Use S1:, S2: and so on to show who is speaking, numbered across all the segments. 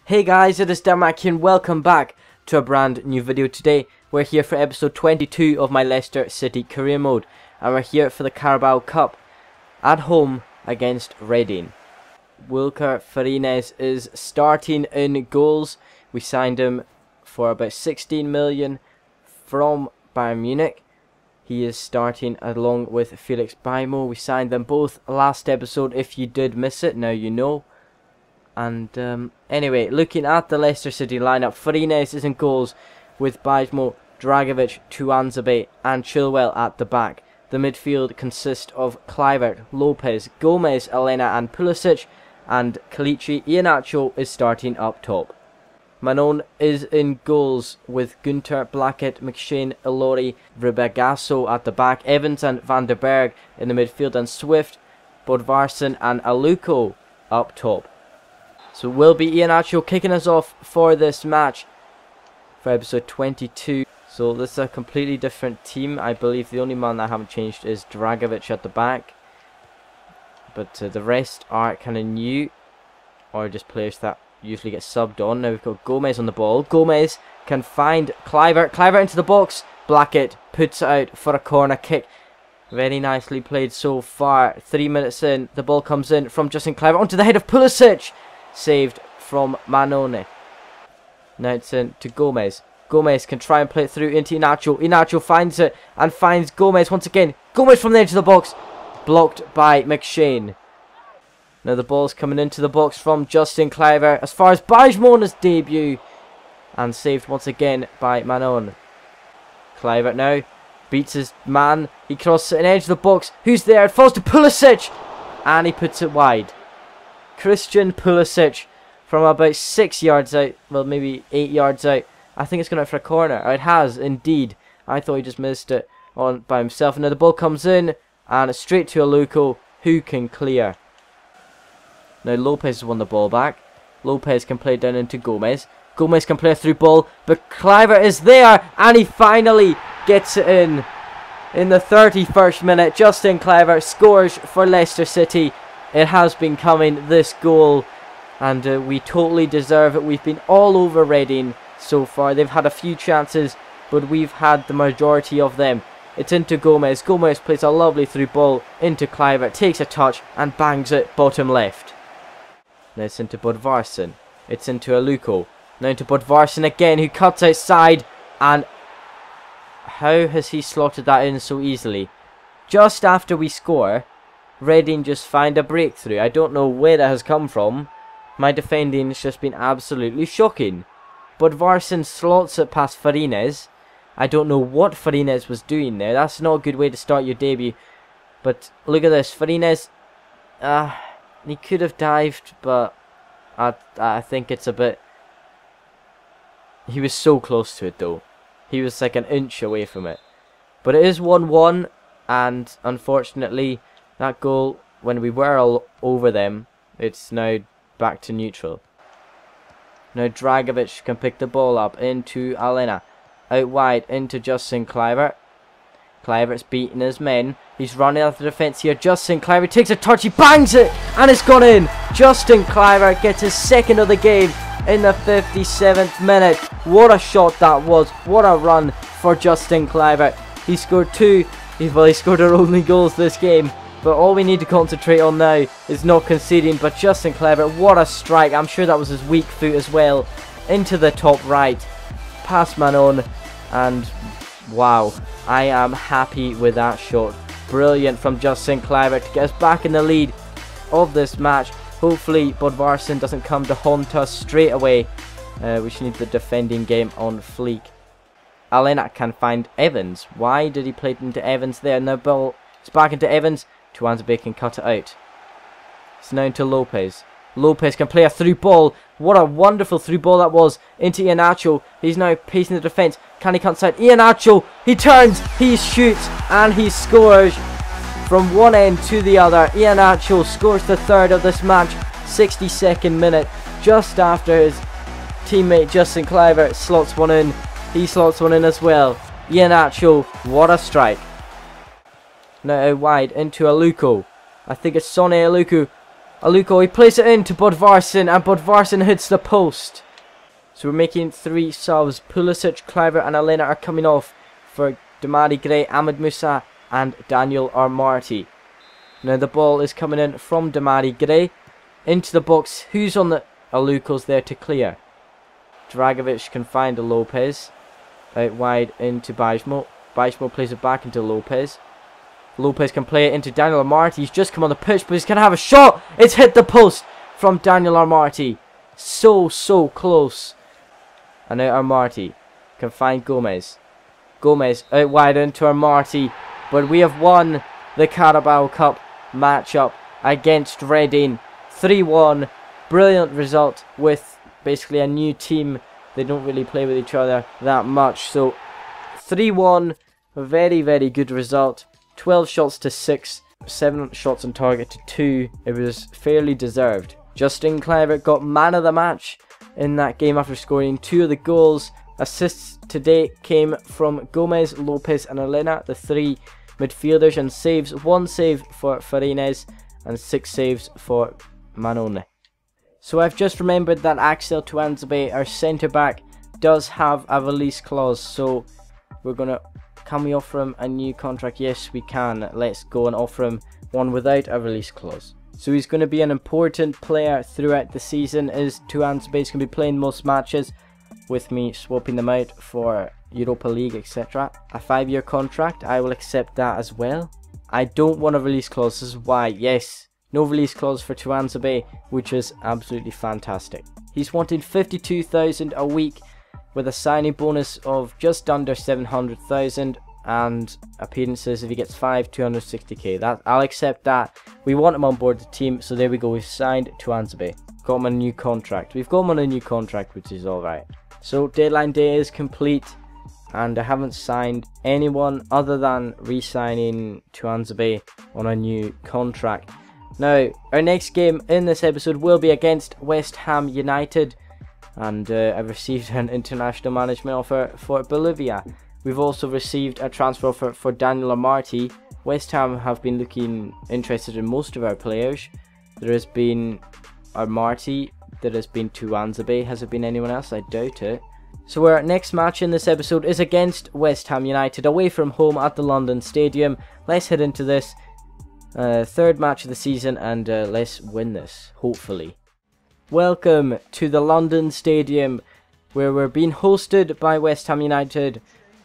S1: Hey guys, it is Dermac here and welcome back to a brand new video. Today we're here for episode 22 of my Leicester City Career Mode, and we're here for the Carabao Cup at home against Reading. Wilker Farines is starting in goals. We signed him for about 16 million from Bayern Munich. He is starting along with Felix Baimo. We signed them both last episode. If you did miss it, now you know. And anyway, looking at the Leicester City lineup, Farines is in goals with Baimo, Dragovic, Tuanzebe and Chilwell at the back. The midfield consists of Kluivert, Lopez, Gomez, Elena and Pulisic, and Kalichi. Iheanacho is starting up top. Manon is in goals with Gunter, Blackett, McShane, Ilori, Ribegasso at the back. Evans and Van der Berg in the midfield, and Swift, Bodvarsson and Aluko up top. So it will be Iheanacho kicking us off for this match for episode 22. So this is a completely different team. I believe the only man I haven't changed is Dragovic at the back. But the rest are kind of new, or just players that usually get subbed on. Now we've got Gomez on the ball. Gomez can find Kluivert. Kluivert into the box. Blackett puts it out for a corner kick. Very nicely played so far. 3 minutes in, the ball comes in from Justin Kluivert onto the head of Pulisic. Saved from Manone. Now it's in to Gomez. Gomez can try and play it through into Iheanacho. Iheanacho finds it and finds Gomez once again. Gomez from the edge of the box. Blocked by McShane. Now the ball's coming into the box from Justin Kluivert as far as Bajmona's debut. And saved once again by Manon. Kluivert now beats his man. He crosses it in the edge of the box. Who's there? It falls to Pulisic. And he puts it wide. Christian Pulisic from about 6 yards out. Well, maybe 8 yards out. I think it's going out for a corner. It has indeed. I thought he just missed it on by himself. And now the ball comes in. And it's straight to Aluko, who can clear. Now Lopez has won the ball back. Lopez can play down into Gomez. Gomez can play a through ball, but Kluivert is there, and he finally gets it in. In the 31st minute, Justin Kluivert scores for Leicester City. It has been coming, this goal, and we totally deserve it. We've been all over Reading so far. They've had a few chances, but we've had the majority of them. It's into Gomez. Gomez plays a lovely through ball into Kluivert, takes a touch and bangs it bottom left. Now it's into Bodvarsson. It's into Aluko. Now into Bodvarsson again, who cuts outside. And how has he slotted that in so easily? Just after we score, Reading just find a breakthrough. I don't know where that has come from. My defending has just been absolutely shocking. Bodvarsson slots it past Farines. I don't know what Farines was doing there. That's not a good way to start your debut. But look at this. Farines, he could have dived, but I think it's a bit... He was so close to it though. He was like an inch away from it. But it is 1-1, and unfortunately, that goal, when we were all over them, it's now back to neutral. Now Dragovic can pick the ball up into Elena. Out wide into Justin Kluivert. Kluivert's beating his men. He's running out of the defence here. Justin Kluivert takes a touch. He bangs it. And it's gone in. Justin Kluivert gets his second of the game in the 57th minute. What a shot that was. What a run for Justin Kluivert. He scored two. Well, he scored our only goals this game. But all we need to concentrate on now is not conceding. But Justin Kluivert, what a strike. I'm sure that was his weak foot as well. Into the top right. Past Manon. And wow, I am happy with that shot. Brilliant from Justin Kluivert to get us back in the lead of this match. Hopefully Bodvarsson doesn't come to haunt us straight away. We should need the defending game on fleek. Elena can find Evans. Why did he play it into Evans there? And the ball is back into Evans. Tuanzebe can cut it out. It's now into Lopez. Lopez can play a through ball. What a wonderful through ball that was into Iheanacho. He's now pacing the defence. Can he cut inside? Iheanacho, he turns, he shoots, and he scores from one end to the other. Iheanacho scores the third of this match. 62nd minute, just after his teammate Justin Kluivert slots one in. He slots one in as well. Iheanacho, what a strike. Now out wide into Aluko. I think it's Sonny Aluko. Aluko, he plays it in to Bodvarsson, and Bodvarsson hits the post. So we're making 3 subs. Pulisic, Cliver and Elena are coming off for Damari Gray, Ahmed Musa and Daniel Armarty. Now the ball is coming in from Damari Gray into the box. Who's on the... Aluko's there to clear. Dragovic can find a Lopez. Out wide into Bajmo. Bajmo plays it back into Lopez. Lopez can play it into Daniel Armarty. He's just come on the pitch, but he's going to have a shot. It's hit the post from Daniel Armarty. So close. And now Armarty can find Gomez. Gomez out wide into Armarty. But we have won the Carabao Cup matchup against Reading. 3-1. Brilliant result with basically a new team. They don't really play with each other that much. So 3-1. Very good result. 12 shots to 6. 7 shots on target to 2. It was fairly deserved. Justin Kluivert got man of the match in that game after scoring 2 of the goals. Assists today came from Gomez, Lopez and Elena, the 3 midfielders, and saves. 1 save for Farines and 6 saves for Manone. So I've just remembered that Axel Tuanzebe, our centre back, does have a release clause. So we're gonna... Can we offer him a new contract? Yes, we can. Let's go and offer him one without a release clause. So he's going to be an important player throughout the season, as Tuanzebe is going to be playing most matches, with me swapping them out for Europa League, etc. A 5-year contract, I will accept that as well. I don't want a release clause, this is why. Yes, no release clause for Tuanzebe, which is absolutely fantastic. He's wanting 52,000 a week, with a signing bonus of just under 700,000 and appearances. If he gets 5, 260k. That I'll accept that. We want him on board the team, so there we go. We've signed Tuanzebe. Got him a new contract. We've got him on a new contract, which is alright. So deadline day is complete, and I haven't signed anyone other than re-signing Tuanzebe on a new contract. Now, our next game in this episode will be against West Ham United. And I've received an international management offer for Bolivia. We've also received a transfer offer for Daniel Armarty. West Ham have been looking interested in most of our players. There has been Armarty, there has been Tuanzebe. Has there been anyone else? I doubt it. So our next match in this episode is against West Ham United, away from home at the London Stadium. Let's head into this 3rd match of the season, and let's win this, hopefully. Welcome to the London Stadium, where we're being hosted by West Ham United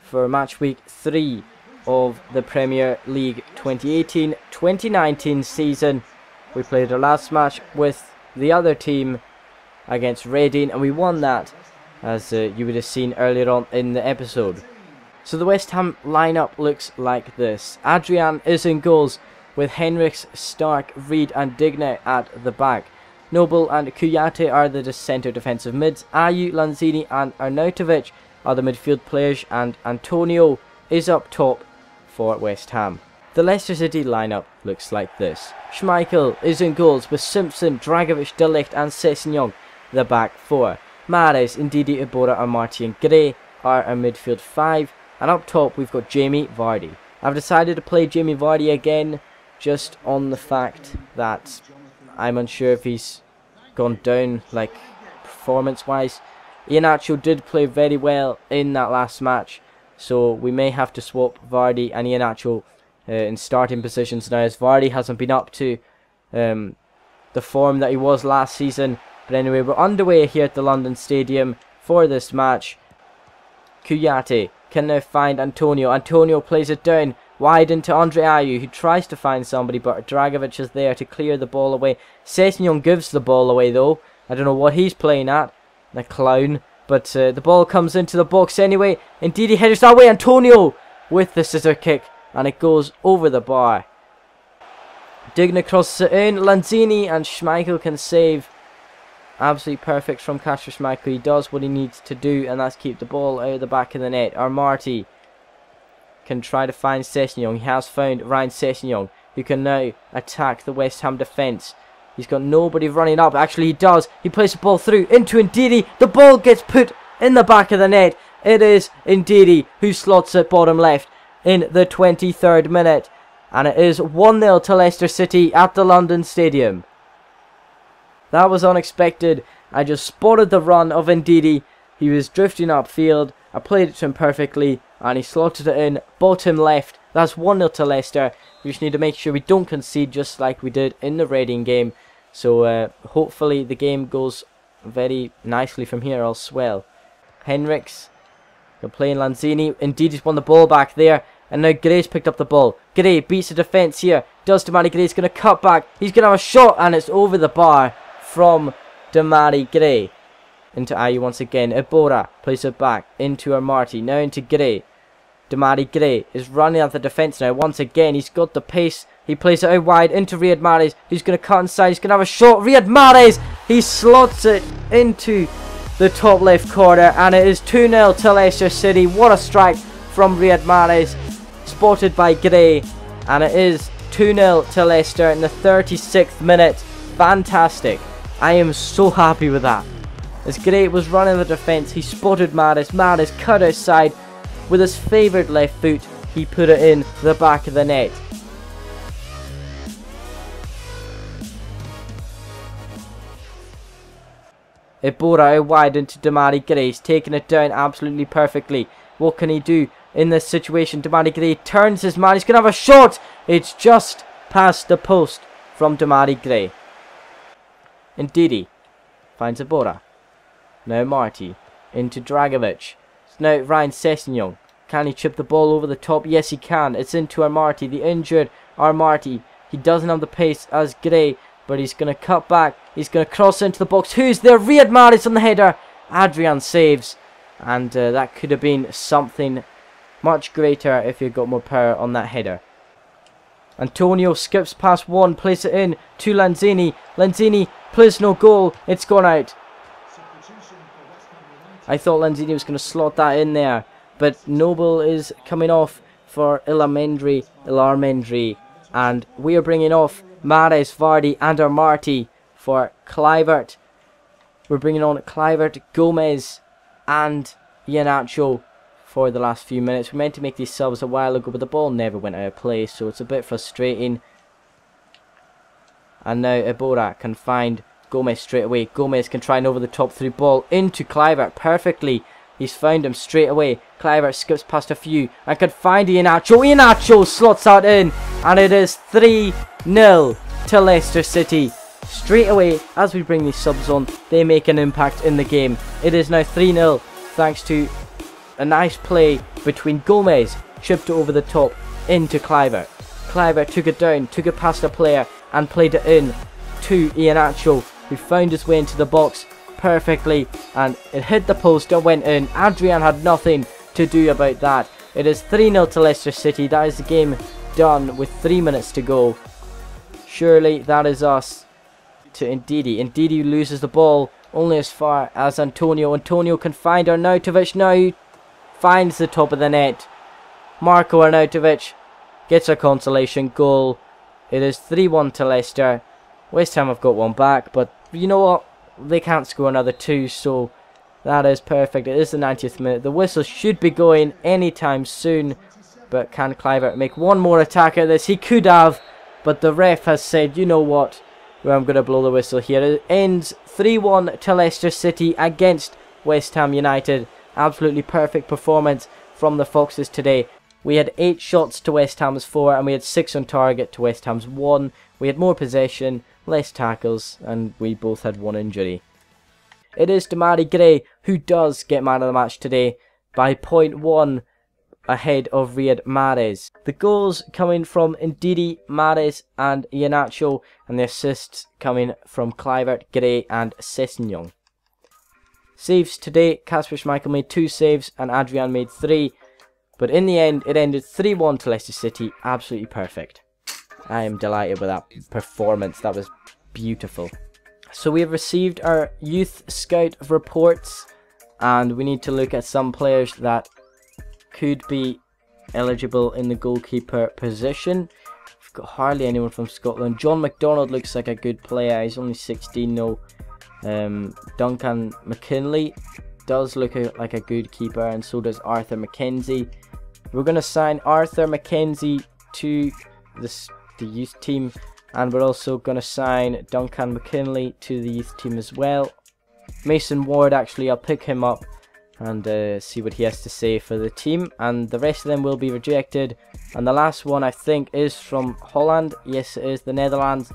S1: for match week 3 of the Premier League 2018-2019 season. We played our last match with the other team against Reading, and we won that, as you would have seen earlier on in the episode. So the West Ham lineup looks like this. Adrian is in goals, with Henrichs, Stark, Reed and Digne at the back. Noble and Kuyate are the centre defensive mids. Ayew, Lanzini and Arnautovic are the midfield players, and Antonio is up top for West Ham. The Leicester City lineup looks like this. Schmeichel is in goals, with Simpson, Dragovic, De Ligt and Sessegnon the back 4. Mahrez, Ndidi, Iborra, Armarty and Gray are our midfield 5, and up top we've got Jamie Vardy. I've decided to play Jamie Vardy again, just on the fact that I'm unsure if he's gone down, like, performance-wise. Iheanacho did play very well in that last match, so we may have to swap Vardy and Iheanacho in starting positions now, as Vardy hasn't been up to the form that he was last season. But anyway, we're underway here at the London Stadium for this match. Kuyate can now find Antonio. Antonio plays it down wide into Andre Ayew, who tries to find somebody, but Dragovic is there to clear the ball away. Sessegnon gives the ball away though. I don't know what he's playing at, the clown. But the ball comes into the box anyway. Indeed, he headers that way. Antonio with the scissor kick, and it goes over the bar. Digne crosses it in. Lanzini and Schmeichel can save. Absolutely perfect from Kasper Schmeichel. He does what he needs to do, and that's keep the ball out of the back of the net. Armarty can try to find Sessegnon. He has found Ryan Sessegnon, who can now attack the West Ham defence. He's got nobody running up. Actually, he does. He plays the ball through into Ndidi. The ball gets put in the back of the net. It is Ndidi who slots it bottom left in the 23rd minute. And it is 1-0 to Leicester City at the London Stadium. That was unexpected. I just spotted the run of Ndidi. He was drifting upfield. I played it to him perfectly, and he slotted it in, bottom left. That's 1-0 to Leicester. We just need to make sure we don't concede just like we did in the Reading game. So hopefully the game goes very nicely from here, I'll swell. Henriks, you're playing Lanzini. Ndidi's won the ball back there, and now Gray's picked up the ball. Gray beats the defence here. Does Demarai Gray? He's going to cut back. He's going to have a shot, and it's over the bar from Demarai Gray. Into Ayew once again. Ibora plays it back into Armarty. Now into Gray. Demarai Gray is running at the defence now. Once again, he's got the pace. He plays it out wide into Riyad Mahrez. He's going to cut inside. He's going to have a shot. Riyad Mahrez! He slots it into the top left corner. And it is 2-0 to Leicester City. What a strike from Riyad Mahrez. Spotted by Gray. And it is 2-0 to Leicester in the 36th minute. Fantastic. I am so happy with that. As Gray was running the defence, he spotted Mahrez. Mahrez cut outside. With his favoured left foot, he put it in the back of the net. Ibora out wide into Demarai Gray. He's taking it down absolutely perfectly. What can he do in this situation? Demarai Gray turns his man. He's going to have a shot. It's just past the post from Demarai Gray. Ndidi finds Ibora. Now Marty into Dragovic. Now Ryan Sessegnon. Can he chip the ball over the top? Yes, he can. It's into Armarty, the injured Armarty. He doesn't have the pace as Gray, but he's going to cut back. He's going to cross into the box. Who's there? Riyad Mahrez on the header. Adrian saves. And that could have been something much greater if he got more power on that header. Antonio skips past one, plays it in to Lanzini. Lanzini plays no goal. It's gone out. I thought Lanzini was going to slot that in there, but Noble is coming off for Ilarmendri, and we are bringing off Mahrez, Vardy and Armarty for Kluivert. We're bringing on Kluivert, Gomez and Iheanacho for the last few minutes. We meant to make these subs a while ago, but the ball never went out of play, so it's a bit frustrating. And now Ibora can find Gomez straight away. Gomez can try and over the top through ball into Kluivert perfectly. He's found him straight away. Kluivert skips past a few and can find Iheanacho. Iheanacho slots that in, and it is 3-0 to Leicester City. Straight away, as we bring these subs on, they make an impact in the game. It is now 3-0 thanks to a nice play between Gomez, chipped it over the top into Kluivert. Kluivert took it down, took it past a player and played it in to Iheanacho, who found his way into the box perfectly, and it hit the post and went in. Adrian had nothing to do about that. It is 3-0 to Leicester City. That is the game done with 3 minutes to go. Surely that is us to Ndidi. Ndidi loses the ball only as far as Antonio. Antonio can find Arnautovic. Now he finds the top of the net. Marco Arnautovic gets a consolation goal. It is 3-1 to Leicester. West Ham have got one back, but you know what? They can't score another two, so that is perfect. It is the 90th minute. The whistle should be going anytime soon, but can Kluivert make one more attack at this? He could have, but the ref has said, you know what? Well, I'm going to blow the whistle here. It ends 3-1 to Leicester City against West Ham United. Absolutely perfect performance from the Foxes today. We had 8 shots to West Ham's 4, and we had 6 on target to West Ham's 1. We had more possession, less tackles, and we both had 1 injury. It is Demarai Gray who does get man of the match today by 0.1 ahead of Riyad Mahrez. The goals coming from Ndidi, Mahrez and Iheanacho, and the assists coming from Kluivert, Gray and Sessegnon. Saves today, Kasper Schmeichel made 2 saves and Adrian made 3. But in the end, it ended 3-1 to Leicester City. Absolutely perfect. I am delighted with that performance. That was beautiful. So we have received our youth scout reports, and we need to look at some players that could be eligible in the goalkeeper position. We've got hardly anyone from Scotland. John McDonald looks like a good player. He's only 16 though. Duncan McKinley does look like a good keeper, and so does Arthur McKenzie. We're going to sign Arthur McKenzie to the youth team And we're also going to sign Duncan McKinley to the youth team as well. Mason Ward, actually, I'll pick him up and see what he has to say for the team. And the rest of them will be rejected. And the last one, I think, is from Holland. Yes, it is, the Netherlands.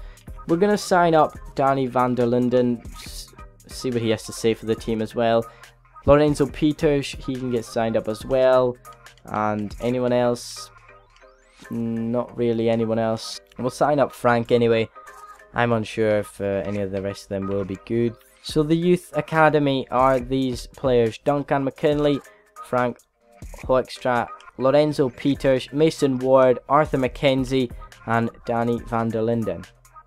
S1: We're going to sign up Danny van der Linden, see what he has to say for the team as well. Lorenzo Peters, he can get signed up as well. And anyone else? Not really anyone else. We'll sign up Frank anyway. I'm unsure if any of the rest of them will be good. So the youth academy are these players: Duncan McKinley, Frank Hoekstra, Lorenzo Peters, Mason Ward, Arthur McKenzie and Danny van der Linden.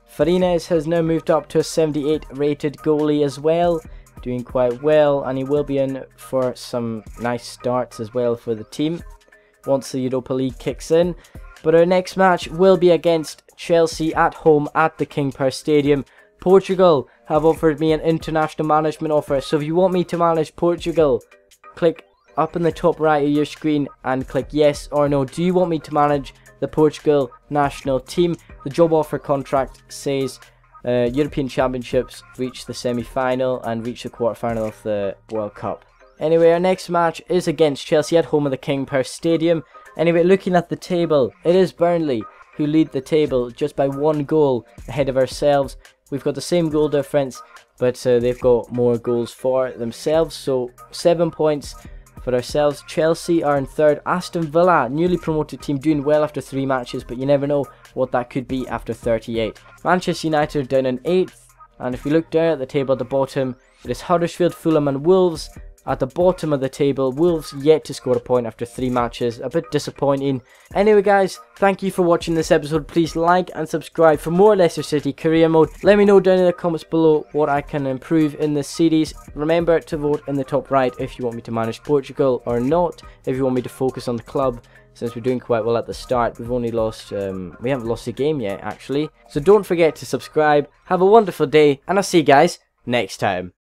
S1: Farines has now moved up to a 78 rated goalie as well, doing quite well, and he will be in for some nice starts as well for the team once the Europa League kicks in. But our next match will be against Chelsea at home at the King Power Stadium. Portugal have offered me an international management offer, so if you want me to manage Portugal, click up in the top right of your screen and click yes or no. Do you want me to manage the Portugal national team? The job offer contract says European Championships, reach the semi-final and reach the quarter-final of the World Cup. Anyway, our next match is against Chelsea at home at the King Power Stadium. Anyway, looking at the table, it is Burnley who lead the table just by 1 goal ahead of ourselves. We've got the same goal difference, but they've got more goals for themselves, so 7 points for ourselves. Chelsea are in third. Aston Villa, newly promoted team, doing well after 3 matches, but you never know what that could be after 38. Manchester United are down in 8th, and if we look down at the table at the bottom, it is Huddersfield, Fulham and Wolves at the bottom of the table. Wolves yet to score a point after 3 matches, a bit disappointing. Anyway guys, thank you for watching this episode. Please like and subscribe for more Leicester City Career Mode. Let me know down in the comments below what I can improve in this series. Remember to vote in the top right if you want me to manage Portugal or not, if you want me to focus on the club, since we're doing quite well at the start. We've only lost, we haven't lost a game yet actually. So don't forget to subscribe. Have a wonderful day, and I'll see you guys next time.